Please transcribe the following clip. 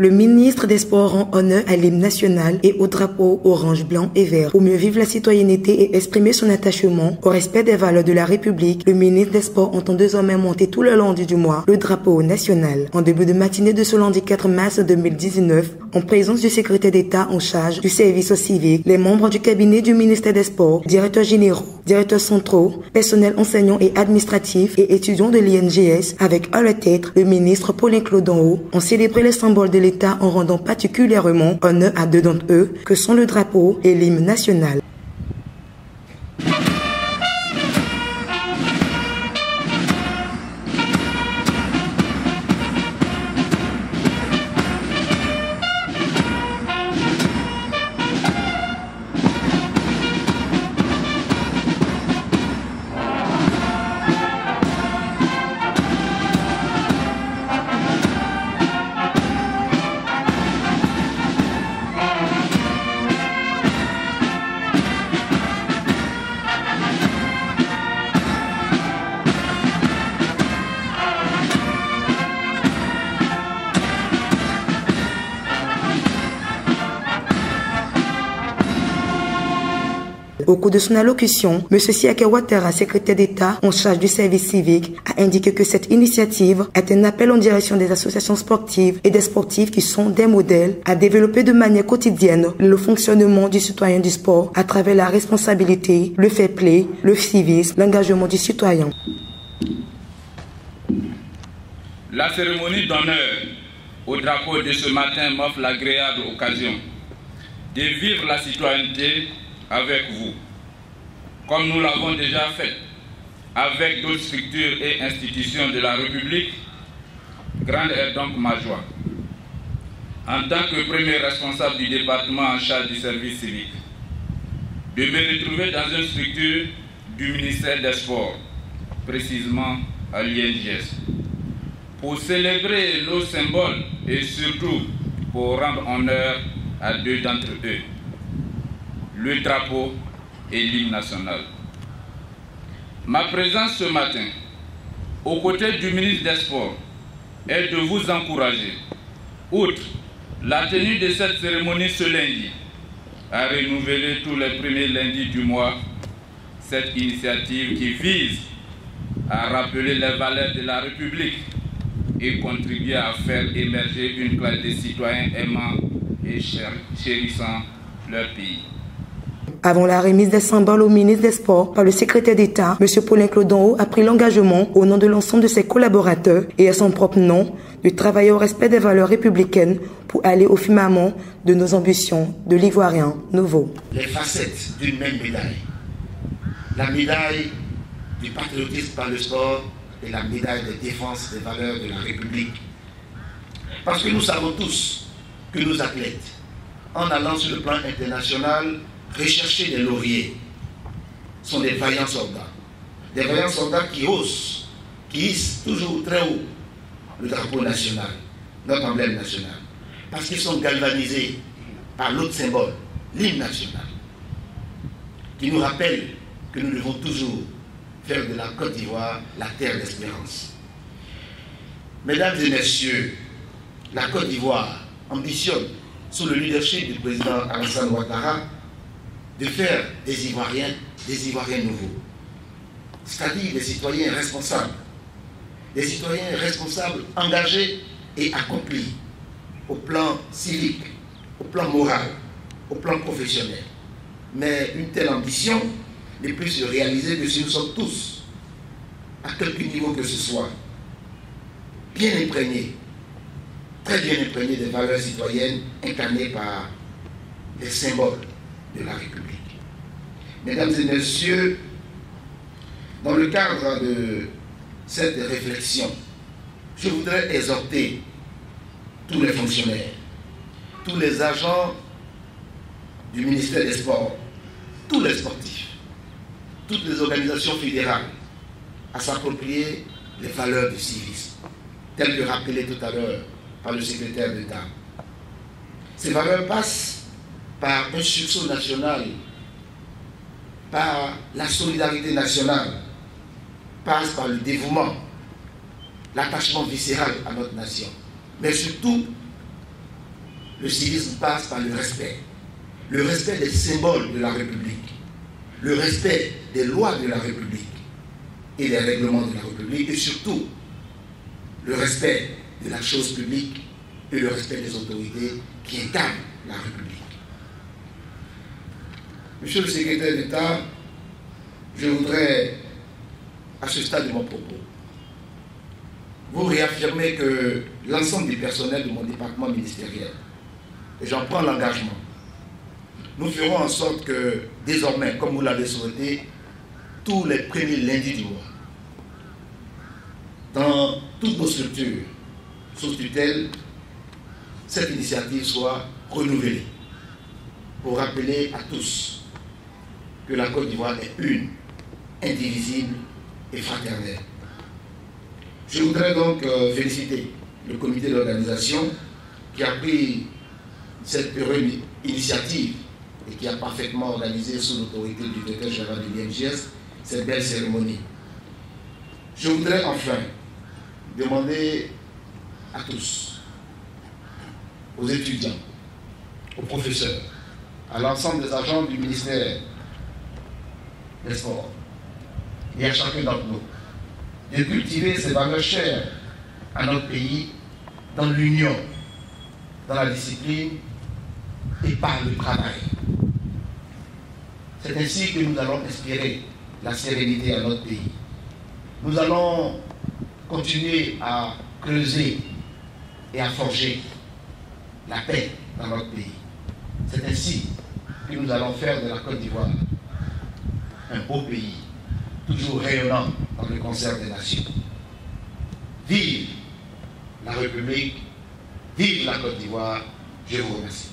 Le ministre des Sports rend honneur à l'hymne national et au drapeau orange, blanc et vert. Pour mieux vivre la citoyenneté et exprimer son attachement au respect des valeurs de la République, le ministre des Sports entend désormais monter tout le lundi du mois le drapeau national. En début de matinée de ce lundi 4 mars 2019, en présence du secrétaire d'État en charge du service civique, les membres du cabinet du ministère des Sports, directeurs généraux, directeurs centraux, personnel enseignant et administratif et étudiants de l'INGS, avec à leur tête le ministre Paulin-Claude Danho, ont célébré les symboles de l'État en rendant particulièrement honneur à deux d'entre eux, que sont le drapeau et l'hymne national. Au cours de son allocution, M. Siaka Ouattara, secrétaire d'État en charge du service civique, a indiqué que cette initiative est un appel en direction des associations sportives et des sportifs qui sont des modèles à développer de manière quotidienne le fonctionnement du citoyen du sport à travers la responsabilité, le fair play, le civisme, l'engagement du citoyen. La cérémonie d'honneur au drapeau de ce matin m'offre l'agréable occasion de vivre la citoyenneté avec vous, comme nous l'avons déjà fait avec d'autres structures et institutions de la République. Grande est donc ma joie, en tant que premier responsable du département en charge du service civique, de me retrouver dans une structure du ministère des Sports, précisément à l'INGS, pour célébrer nos symboles et surtout pour rendre honneur à deux d'entre eux, le drapeau et l'hymne national. Ma présence ce matin, aux côtés du ministre des Sports, est de vous encourager, outre la tenue de cette cérémonie ce lundi, à renouveler tous les premiers lundis du mois cette initiative qui vise à rappeler les valeurs de la République et contribuer à faire émerger une classe de citoyens aimant et chérissant leur pays. Avant la remise des symboles au ministre des Sports par le secrétaire d'État, M. Paulin-Claude Danho a pris l'engagement au nom de l'ensemble de ses collaborateurs et à son propre nom de travailler au respect des valeurs républicaines pour aller au firmament de nos ambitions de l'Ivoirien nouveau. Les facettes d'une même médaille. La médaille du patriotisme par le sport et la médaille de défense des valeurs de la République. Parce que nous savons tous que nos athlètes, en allant sur le plan international, rechercher des lauriers, sont des vaillants soldats. Des vaillants soldats qui osent, qui hissent toujours très haut le drapeau national, notre emblème national. Parce qu'ils sont galvanisés par l'autre symbole, l'hymne national, qui nous rappelle que nous devons toujours faire de la Côte d'Ivoire la terre d'espérance. Mesdames et messieurs, la Côte d'Ivoire ambitionne, sous le leadership du président Alassane Ouattara, de faire des Ivoiriens nouveaux, c'est-à-dire des citoyens responsables engagés et accomplis au plan civique, au plan moral, au plan professionnel. Mais une telle ambition ne peut se réaliser que si nous sommes tous, à quelque niveau que ce soit, bien imprégnés, très bien imprégnés des valeurs citoyennes incarnées par les symboles de la République. Mesdames et messieurs, dans le cadre de cette réflexion, je voudrais exhorter tous les fonctionnaires, tous les agents du ministère des Sports, tous les sportifs, toutes les organisations fédérales à s'approprier les valeurs du civisme, telles que rappelées tout à l'heure par le secrétaire d'État. Ces valeurs passent par un sursaut national, par la solidarité nationale, passent par le dévouement, l'attachement viscéral à notre nation, mais surtout le civisme passe par le respect des symboles de la République, le respect des lois de la République et des règlements de la République, et surtout le respect de la chose publique et le respect des autorités qui incarnent la République. Monsieur le secrétaire d'État, je voudrais, à ce stade de mon propos, vous réaffirmer que l'ensemble du personnel de mon département ministériel, et j'en prends l'engagement, nous ferons en sorte que, désormais, comme vous l'avez souhaité, tous les premiers lundis du mois, dans toutes nos structures sous tutelle, cette initiative soit renouvelée pour rappeler à tous que la Côte d'Ivoire est une, indivisible et fraternelle. Je voudrais donc féliciter le comité d'organisation qui a pris cette heureuse initiative et qui a parfaitement organisé sous l'autorité du directeur général de l'IMGS cette belle cérémonie. Je voudrais enfin demander à tous, aux étudiants, aux professeurs, à l'ensemble des agents du ministère des Sports et à chacun d'entre nous de cultiver ces valeurs chères à notre pays dans l'union, dans la discipline et par le travail. C'est ainsi que nous allons inspirer la sérénité à notre pays. Nous allons continuer à creuser et à forger la paix dans notre pays. C'est ainsi que nous allons faire de la Côte d'Ivoire un beau pays, toujours rayonnant dans le concert des nations. Vive la République, vive la Côte d'Ivoire, je vous remercie.